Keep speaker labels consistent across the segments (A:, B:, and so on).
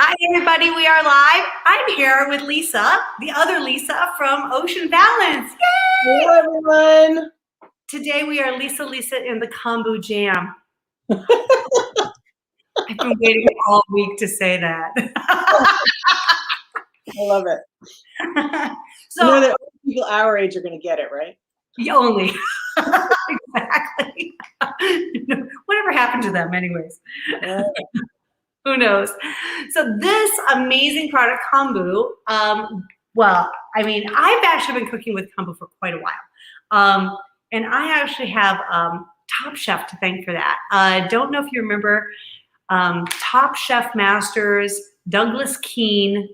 A: Hi, everybody. We are live. I'm here with Lisa, the other Lisa from Ocean Balance. Yay!
B: Hello, everyone.
A: Today we are Lisa in the Kombu Jam. I've been waiting all week to say that.
B: I love it.
A: So,
B: you know that people our age are going to get it, right?
A: Only. Exactly. Whatever happened to them, anyways? Who knows? So this amazing product, Kombu, well, I mean, I've actually been cooking with Kombu for quite a while. And I actually have Top Chef to thank for that. Don't know if you remember Top Chef Masters, Douglas Keane,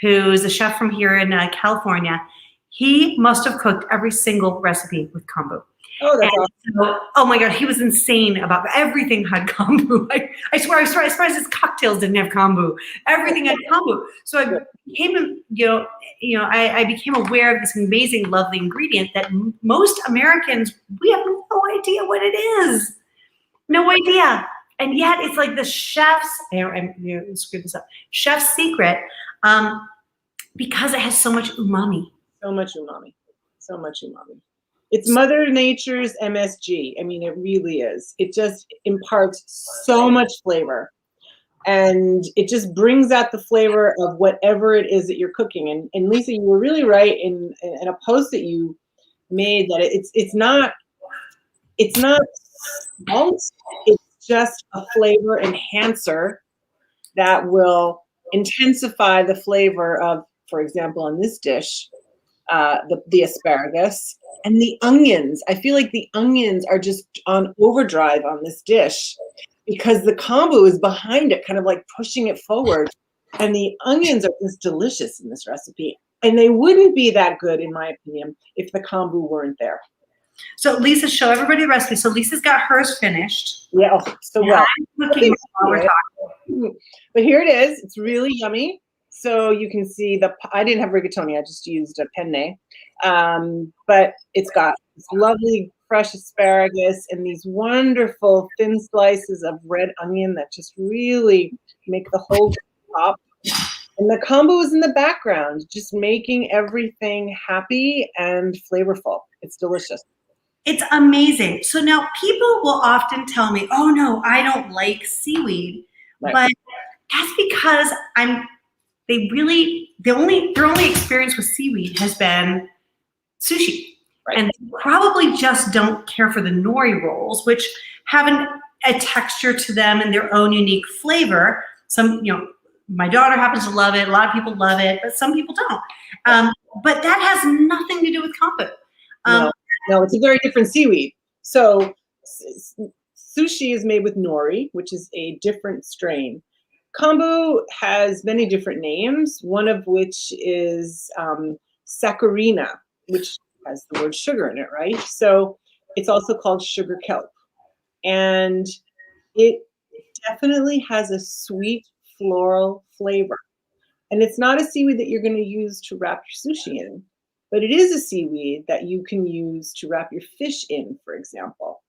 A: who's a chef from here in California. He must have cooked every single recipe with Kombu.
B: Oh, that's awesome.
A: So, oh my God, he was insane about everything had Kombu. I swear, I was surprised his cocktails didn't have Kombu. Everything had Kombu. So I became, I became aware of this amazing, lovely ingredient that most Americans, we have no idea what it is. No idea. And yet it's like the chef's, I'm going to screw this up, chef's secret, because it has so much umami.
B: So much umami. So much umami. It's Mother Nature's MSG. I mean, it really is. It just imparts so much flavor. And it just brings out the flavor of whatever it is that you're cooking. And Lisa, you were really right in a post that you made that it's not salt. It's just a flavor enhancer that will intensify the flavor of, for example, in this dish, the asparagus and the onions. I feel like the onions are just on overdrive on this dish because the kombu is behind it, kind of like pushing it forward. And the onions are just delicious in this recipe. And they wouldn't be that good, in my opinion, if the kombu weren't there.
A: So Lisa, show everybody the recipe. So Lisa's got hers finished.
B: Yeah, so well.
A: I'm cooking while we're talking.
B: But here it is. It's really yummy. So you can see I didn't have rigatoni. I just used a penne. But it's got this lovely fresh asparagus and these wonderful thin slices of red onion that just really make the whole pop. And the kombu is in the background, just making everything happy and flavorful. It's delicious.
A: It's amazing. So now people will often tell me, oh no, I don't like seaweed. Right. But that's because their only experience with seaweed has been sushi. Right. And they probably just don't care for the nori rolls, which have a texture to them and their own unique flavor. My daughter happens to love it. A lot of people love it, but some people don't. But that has nothing to do with kombu.
B: No, it's a very different seaweed. So sushi is made with nori, which is a different strain. Kombu has many different names, one of which is saccharina, which has the word sugar in it, right? So it's also called sugar kelp. And it definitely has a sweet floral flavor. And it's not a seaweed that you're going to use to wrap your sushi in, but it is a seaweed that you can use to wrap your fish in, for example.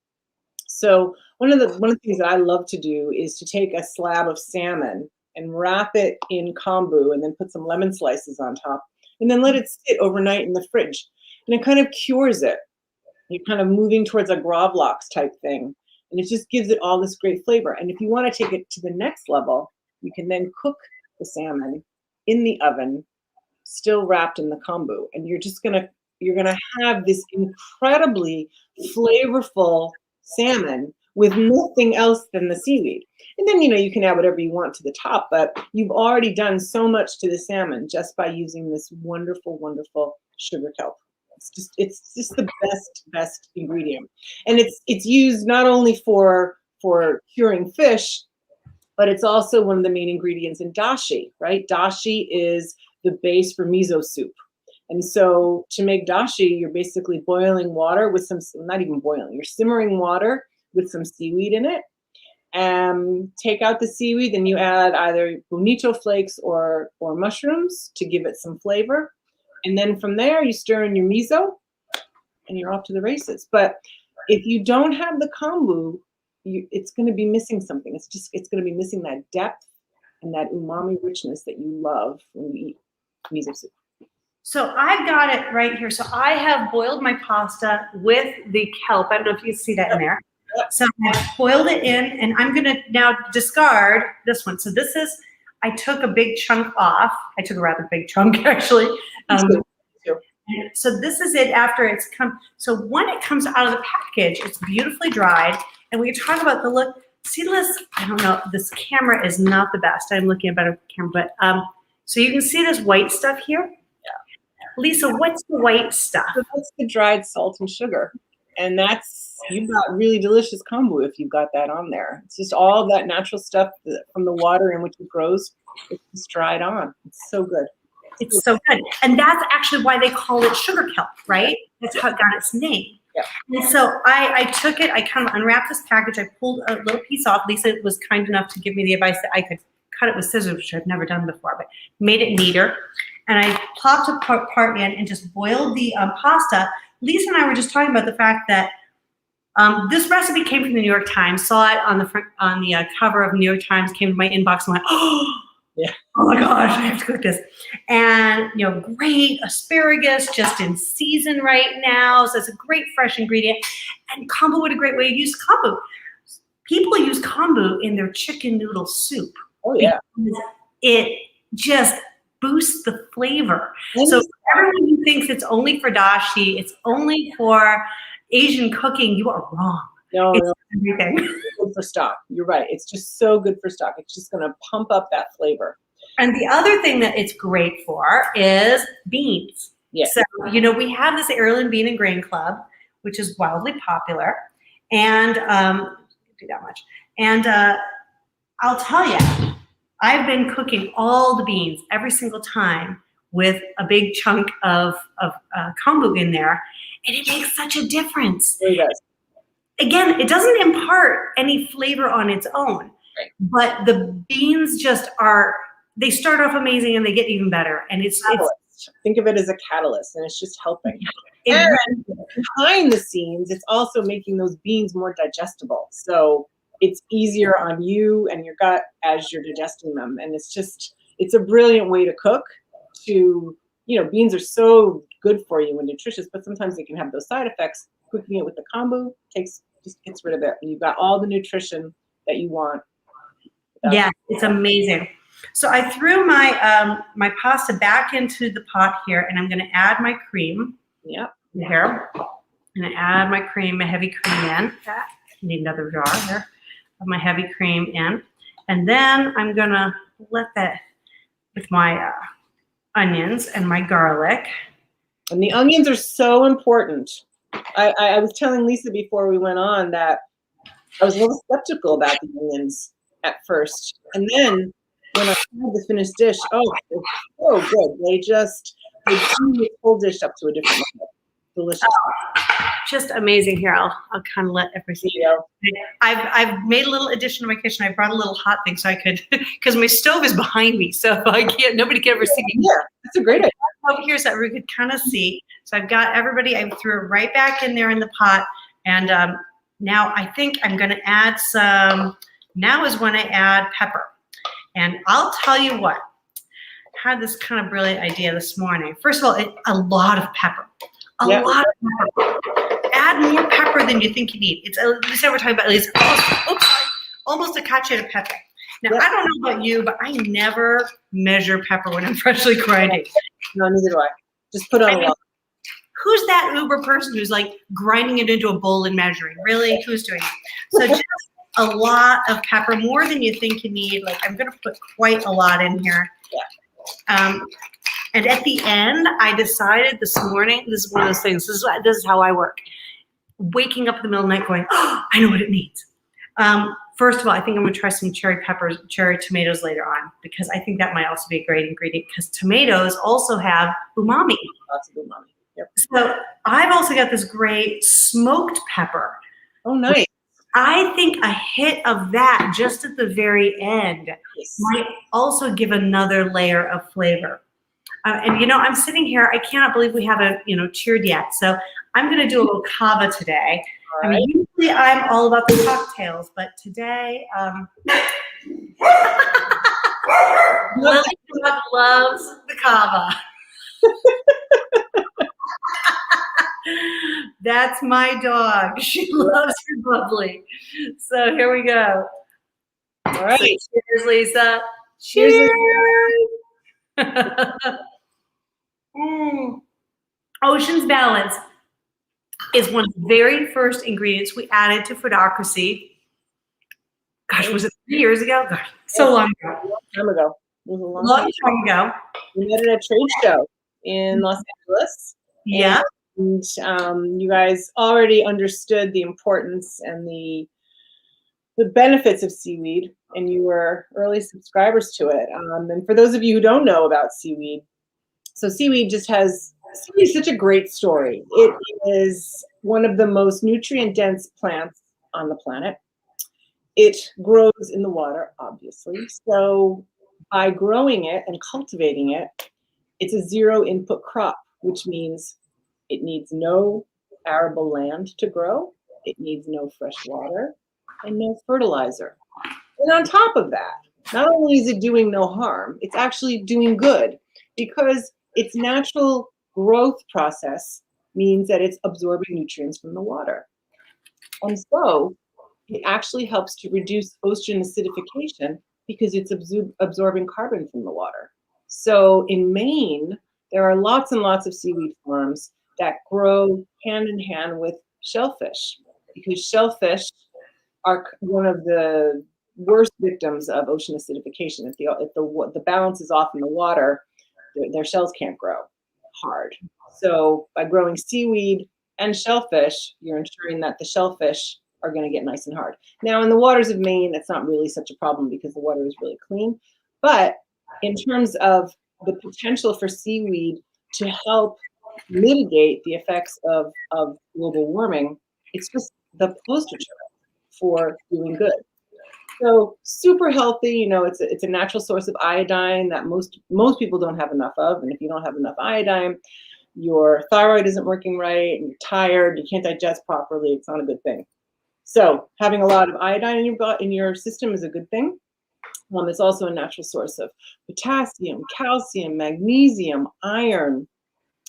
B: So one of the things that I love to do is to take a slab of salmon and wrap it in kombu and then put some lemon slices on top and then let it sit overnight in the fridge. And it kind of cures it. You're kind of moving towards a gravlax type thing. And it just gives it all this great flavor. And if you want to take it to the next level, you can then cook the salmon in the oven, still wrapped in the kombu. And you're gonna have this incredibly flavorful salmon with nothing else than the seaweed. And then, you can add whatever you want to the top, but you've already done so much to the salmon just by using this wonderful, wonderful sugar kelp. It's just the best ingredient. And it's used not only for curing fish, but it's also one of the main ingredients in dashi, right? Dashi is the base for miso soup. And so to make dashi, you're basically boiling water with not even boiling, you're simmering water with some seaweed in it. Take out the seaweed, then you add either bonito flakes or mushrooms to give it some flavor. And then from there, you stir in your miso and you're off to the races. But if you don't have the kombu, it's going to be missing something. It's going to be missing that depth and that umami richness that you love when you eat miso soup.
A: So I've got it right here. So I have boiled my pasta with the kelp. I don't know if you can see that in there. So I boiled it in, and I'm going to now discard this one. So this is, I took a big chunk off. I took a rather big chunk, actually. So this is it after it's come. So when it comes out of the package, it's beautifully dried. And we talk about the look. See this? I don't know. This camera is not the best. I'm looking at a better camera. But so you can see this white stuff here. Lisa, what's the white stuff?
B: So that's the dried salt and sugar. And that's, you've got really delicious kombu if you've got that on there. It's just all that natural stuff from the water in which it grows. It's just dried on. It's so good.
A: It's so good. And that's actually why they call it sugar kelp, right? That's how it got its name.
B: Yeah.
A: And so I took it, I kind of unwrapped this package, I pulled a little piece off. Lisa was kind enough to give me the advice that I could cut it with scissors, which I've never done before, but made it neater. And I plopped a part in and just boiled the pasta. Lisa and I were just talking about the fact that this recipe came from the New York Times. Saw it on the front, on the cover of the New York Times. Came to my inbox and went, oh,
B: yeah.
A: Oh my gosh, I have to cook this. And you know, great asparagus, just in season right now. So it's a great fresh ingredient. And kombu, what a great way to use kombu. People use kombu in their chicken noodle soup.
B: Oh yeah.
A: It just boosts the flavor. So everyone who thinks it's only for dashi, it's only for Asian cooking, you are wrong.
B: No,
A: it's everything.
B: Good for stock. You're right. It's just so good for stock. It's just going to pump up that flavor.
A: And the other thing that it's great for is beans.
B: Yes.
A: So, you know, we have this Heirloom Bean and Grain Club, which is wildly popular. And do that much. And I'll tell you, I've been cooking all the beans every single time with a big chunk of kombu in there, and it makes such a difference.
B: It does.
A: Again, it doesn't impart any flavor on its own,
B: right,
A: but the beans just are, they start off amazing and they get even better. And it's
B: think of it as a catalyst, and it's just helping. And behind the scenes, it's also making those beans more digestible. So it's easier on you and your gut as you're digesting them. And it's just, it's a brilliant way to cook. To, you know, beans are so good for you and nutritious, but sometimes they can have those side effects. Cooking it with the kombu just gets rid of it. And you've got all the nutrition that you want.
A: Yeah, it's amazing. So I threw my my pasta back into the pot here, and I'm going to add my cream.
B: Yep.
A: Here. I'm going to add my cream, my heavy cream in. I need another jar here of my heavy cream in. And then I'm going to let that with my onions and my garlic.
B: And the onions are so important. I was telling Lisa before we went on that I was a little skeptical about the onions at first. And then when I had the finished dish, oh, they're so good. They bring the whole dish up to a different level. Delicious.
A: Just amazing. Here, I'll kind of let everything go. I've made a little addition to my kitchen. I brought a little hot thing so I could, because my stove is behind me, so I can't. Nobody can ever see me.
B: Yeah, that's a great idea.
A: Over here so everyone could kind of see. So I've got everybody. I threw it right back in there in the pot, and now I think I'm going to add some. Now is when I add pepper, and I'll tell you what. I had this kind of brilliant idea this morning. First of all, a lot of pepper. A lot of pepper. Add more pepper than you think you need. It's this we're talking about. It's almost a cacio de pepe. Now I don't know about you, but I never measure pepper when I'm freshly grinding.
B: No, neither do I. Just put on a lot.
A: Who's that Uber person who's like grinding it into a bowl and measuring? Really, who's doing it? So just a lot of pepper, more than you think you need. Like I'm gonna put quite a lot in here. Yeah. And at the end, I decided this morning, this is one of those things, this is how I work. Waking up in the middle of the night going, oh, I know what it needs. First of all, I think I'm gonna try some cherry tomatoes later on, because I think that might also be a great ingredient, because tomatoes also have umami.
B: Lots of umami. Yep.
A: So I've also got this great smoked pepper.
B: Oh, nice.
A: I think a hit of that just at the very end might also give another layer of flavor. And you know, I'm sitting here, I cannot believe we haven't, you know, cheered yet. So I'm going to do a little cava today. Right. I mean, usually I'm all about the cocktails, but today, Lily Dog loves the kava. That's my dog. She loves her bubbly. So here we go.
B: All right.
A: So cheers, Lisa.
B: Cheers.
A: Ocean's Balance is one of the very first ingredients we added to Foodocracy. Gosh, was it 3 years ago? Gosh, so long ago.
B: A long time ago. It was a
A: Long time ago.
B: We met at a trade show in Los Angeles.
A: Yeah.
B: And you guys already understood the importance and the benefits of seaweed, and you were early subscribers to it. And for those of you who don't know about seaweed, so seaweed is such a great story. It is one of the most nutrient-dense plants on the planet. It grows in the water, obviously. So by growing it and cultivating it, it's a zero input crop, which means it needs no arable land to grow. It needs no fresh water and no fertilizer. And on top of that, not only is it doing no harm, it's actually doing good because its natural growth process means that it's absorbing nutrients from the water. And so it actually helps to reduce ocean acidification because it's absorbing carbon from the water. So in Maine, there are lots and lots of seaweed farms that grow hand in hand with shellfish, because shellfish are one of the worst victims of ocean acidification. If the balance is off in the water, their shells can't grow hard. So by growing seaweed and shellfish, you're ensuring that the shellfish are going to get nice and hard. Now, in the waters of Maine, it's not really such a problem because the water is really clean. But in terms of the potential for seaweed to help mitigate the effects of global warming, it's just the poster child for doing good. So super healthy, it's a natural source of iodine that most people don't have enough of. And if you don't have enough iodine, your thyroid isn't working right, and you're tired, you can't digest properly, it's not a good thing. So having a lot of iodine in your system is a good thing. It's also a natural source of potassium, calcium, magnesium, iron,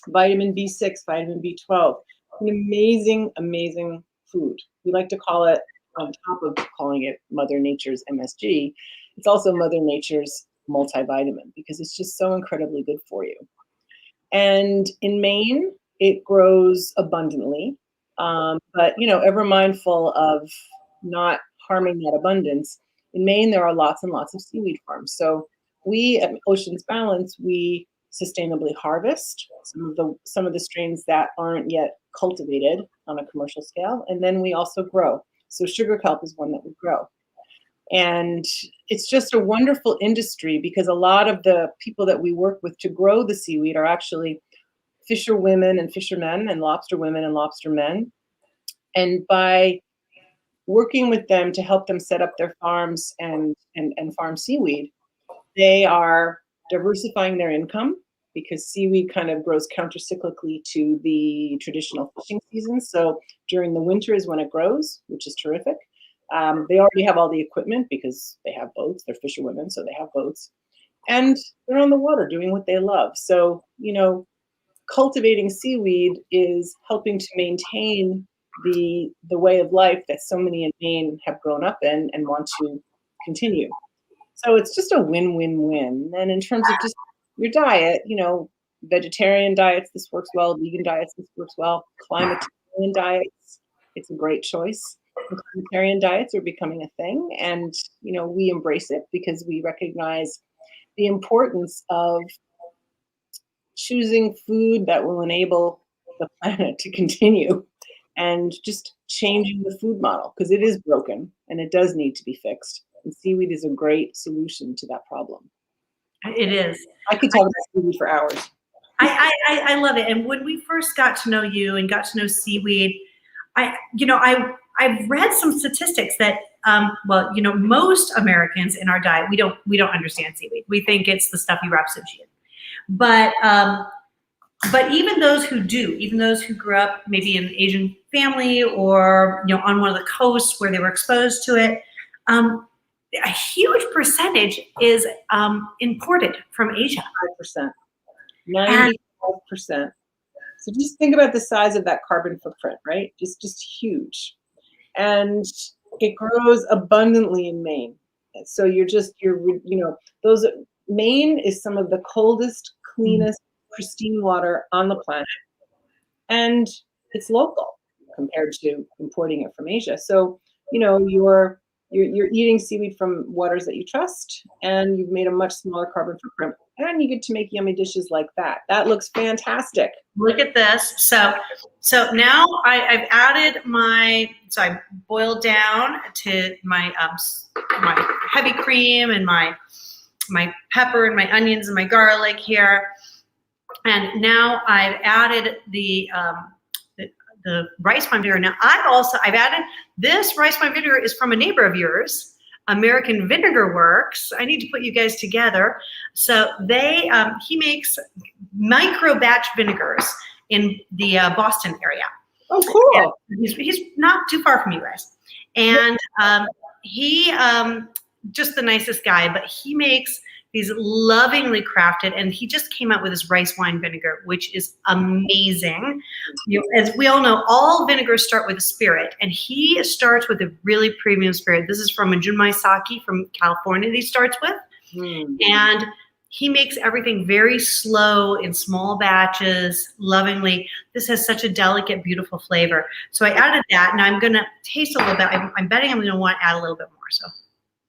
B: vitamin B6, vitamin B12. An amazing, amazing food. We like to call it, on top of calling it Mother Nature's MSG, it's also Mother Nature's multivitamin because it's just so incredibly good for you. And in Maine, it grows abundantly, but ever mindful of not harming that abundance. In Maine, there are lots and lots of seaweed farms. So we at Ocean's Balance, we sustainably harvest some of the strains that aren't yet cultivated on a commercial scale, and then we also grow. So sugar kelp is one that we grow. And it's just a wonderful industry because a lot of the people that we work with to grow the seaweed are actually fisher women and fishermen and lobster women and lobster men. And by working with them to help them set up their farms and farm seaweed, they are diversifying their income because seaweed kind of grows countercyclically to the traditional fishing season. So during the winter is when it grows, which is terrific. They already have all the equipment because they have boats. They're fisherwomen, so they have boats. And they're on the water doing what they love. So, cultivating seaweed is helping to maintain the way of life that so many in Maine have grown up in and want to continue. So it's just a win-win-win. And in terms of just your diet, vegetarian diets, this works well. Vegan diets, this works well. Climatarian diets, it's a great choice. And climatarian diets are becoming a thing, and we embrace it because we recognize the importance of choosing food that will enable the planet to continue and just changing the food model because it is broken and it does need to be fixed. And seaweed is a great solution to that problem.
A: It is.
B: I could talk about seaweed for hours.
A: I love it. And when we first got to know you and got to know seaweed, I've read some statistics that most Americans in our diet, we don't understand seaweed. We think it's the stuff you wrap sushi in. But even those who do, even those who grew up maybe in an Asian family or on one of the coasts where they were exposed to it, a huge percentage is imported from Asia.
B: 5%. 95%. So just think about the size of that carbon footprint, right? Just huge. And it grows abundantly in Maine. So those Maine is some of the coldest, cleanest, pristine water on the planet. And it's local compared to importing it from Asia. So, you're eating seaweed from waters that you trust, and you've made a much smaller carbon footprint, and you get to make yummy dishes like that. That looks fantastic.
A: Look at this. So now I've added I boiled down to my heavy cream and my pepper and my onions and my garlic here. And now I've added the rice wine vinegar. Now I've added this rice wine vinegar is from a neighbor of yours, American Vinegar Works. I need to put you guys together. So he makes micro batch vinegars in the Boston area.
B: Oh, cool.
A: He's not too far from you guys. And he just the nicest guy, but he makes these lovingly crafted, and he just came out with his rice wine vinegar, which is amazing. As we all know, all vinegars start with a spirit, and he starts with a really premium spirit. This is from a Junmai Sake from California that he starts with. And he makes everything very slow in small batches, lovingly. This has such a delicate, beautiful flavor. So I added that, and I'm gonna taste a little bit. I'm betting I'm gonna want to add a little bit more, so.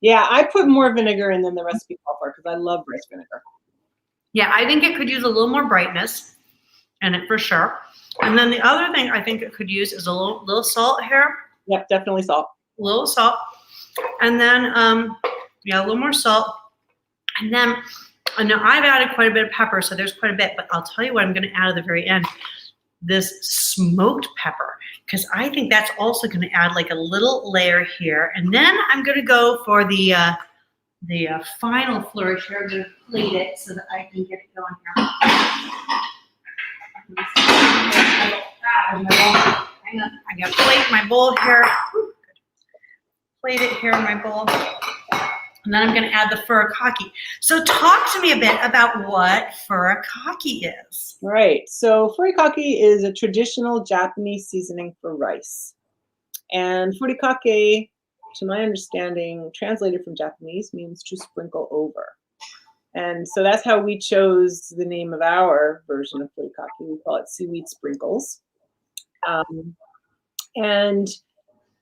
B: Yeah, I put more vinegar in than the recipe called for because I love rice vinegar.
A: Yeah, I think it could use a little more brightness in it for sure. And then the other thing I think it could use is a little salt here.
B: Yep, definitely salt.
A: A little salt. And then, a little more salt. And then, I know I've added quite a bit of pepper, so there's quite a bit, but I'll tell you what I'm going to add at the very end. This smoked pepper, because I think that's also going to add like a little layer here. And then I'm going to go for the final flourish here. I'm going to plate it so that I can get it going here. Hang on. I got to plate my bowl here. Plate it here in my bowl. And then I'm going to add the furikake. So talk to me a bit about what furikake is.
B: Right. So furikake is a traditional Japanese seasoning for rice. And furikake, to my understanding, translated from Japanese, means to sprinkle over. And so that's how we chose the name of our version of furikake. We call it seaweed sprinkles. And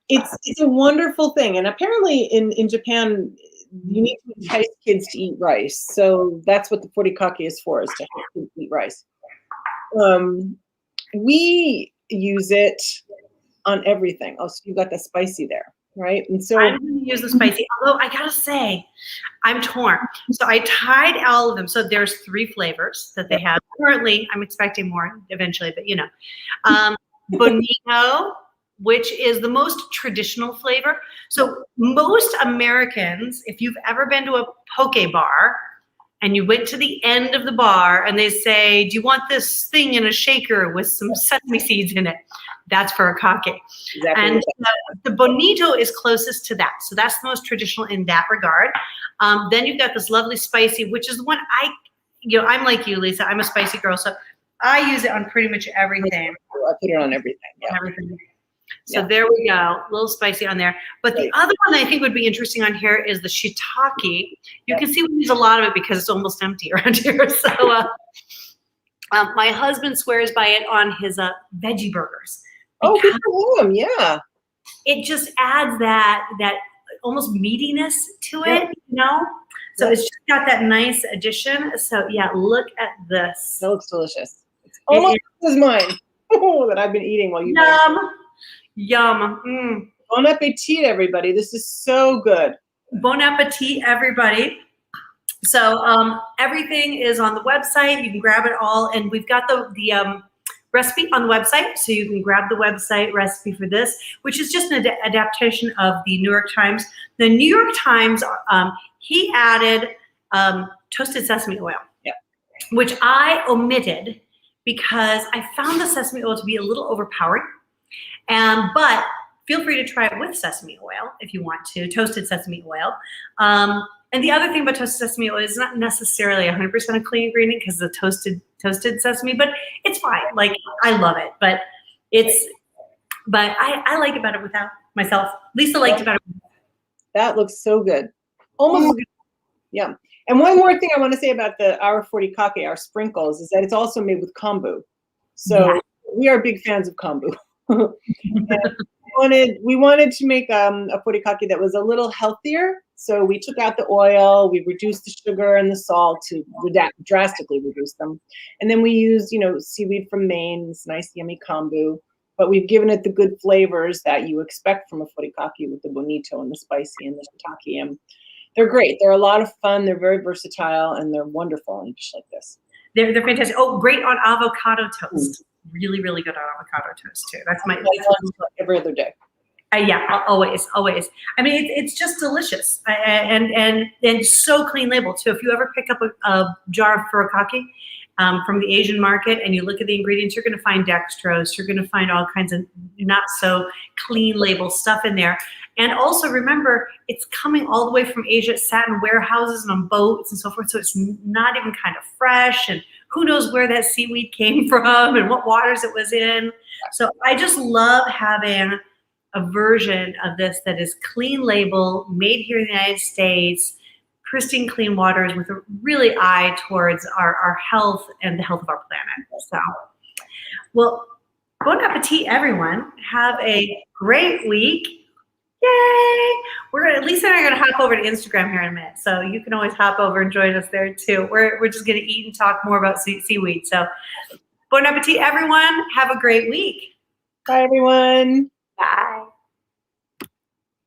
B: it's a wonderful thing. And apparently in Japan, you need to entice kids to eat rice. So that's what the furikake is for, is to help kids eat rice. We use it on everything. Oh, so you got the spicy there, right? And so
A: I'm going to use the spicy, although I got to say, I'm torn. So I tied all of them. So there's 3 flavors that they have. Currently, I'm expecting more eventually, but bonito, which is the most traditional flavor. So most Americans, if you've ever been to a poke bar and you went to the end of the bar and they say, do you want this thing in a shaker with some sesame seeds in it? That's furikake. Exactly. And the bonito is closest to that. So that's the most traditional in that regard. Then you've got this lovely spicy, which is the one I'm like you, Lisa. I'm a spicy girl. So I use it on pretty much everything.
B: I put it on everything. Yeah.
A: Everything. So there we go, a little spicy on there. But the other one I think would be interesting on here is the shiitake. You can see we use a lot of it because it's almost empty around here. So my husband swears by it on his veggie burgers.
B: Oh, good for him, yeah.
A: It just adds that almost meatiness to it, So it's just got that nice addition. So yeah, look at this.
B: That looks delicious. It's almost as mine that I've been eating while you
A: Yum.
B: Bon appetit, everybody. This is so good.
A: Bon appetit, everybody. So everything is on the website. You can grab it all. And we've got the recipe on the website. So you can grab the website recipe for this, which is just an adaptation of the New York Times. The New York Times, he added toasted sesame oil, which I omitted because I found the sesame oil to be a little overpowering. But feel free to try it with sesame oil if you want to, toasted sesame oil. And the other thing about toasted sesame oil is not necessarily 100% a clean ingredient because the toasted sesame, but it's fine. Like, I love it, but I like it better without myself. Lisa liked it better.
B: That looks so good. Almost as good. Yeah. And one more thing I want to say about our furikake, our sprinkles, is that it's also made with kombu. So we are big fans of kombu. We wanted to make a furikake that was a little healthier. So we took out the oil, we reduced the sugar and the salt to drastically reduce them. And then we used, seaweed from Maine, this nice yummy kombu. But we've given it the good flavors that you expect from a furikake with the bonito and the spicy and the shiitake. And they're great. They're a lot of fun. They're very versatile and they're wonderful and just like this.
A: They're fantastic. Oh, great on avocado toast. Really, really good on avocado toast too. That's my
B: every other day.
A: Yeah, always. I mean, it's just delicious and so clean label too. If you ever pick up a jar of furikake from the Asian market and you look at the ingredients, you're going to find dextrose. You're going to find all kinds of not so clean label stuff in there. And also remember, it's coming all the way from Asia. It sat in warehouses and on boats and so forth. So it's not even kind of fresh. And who knows where that seaweed came from and what waters it was in. So I just love having a version of this that is clean label, made here in the United States, pristine clean waters with a really eye towards our health and the health of our planet. So, well, bon appetit, everyone. Have a great week. Yay! Lisa and I are gonna hop over to Instagram here in a minute, so you can always hop over and join us there too. We're just gonna eat and talk more about seaweed. So, bon appetit, everyone. Have a great week.
B: Bye, everyone.
A: Bye.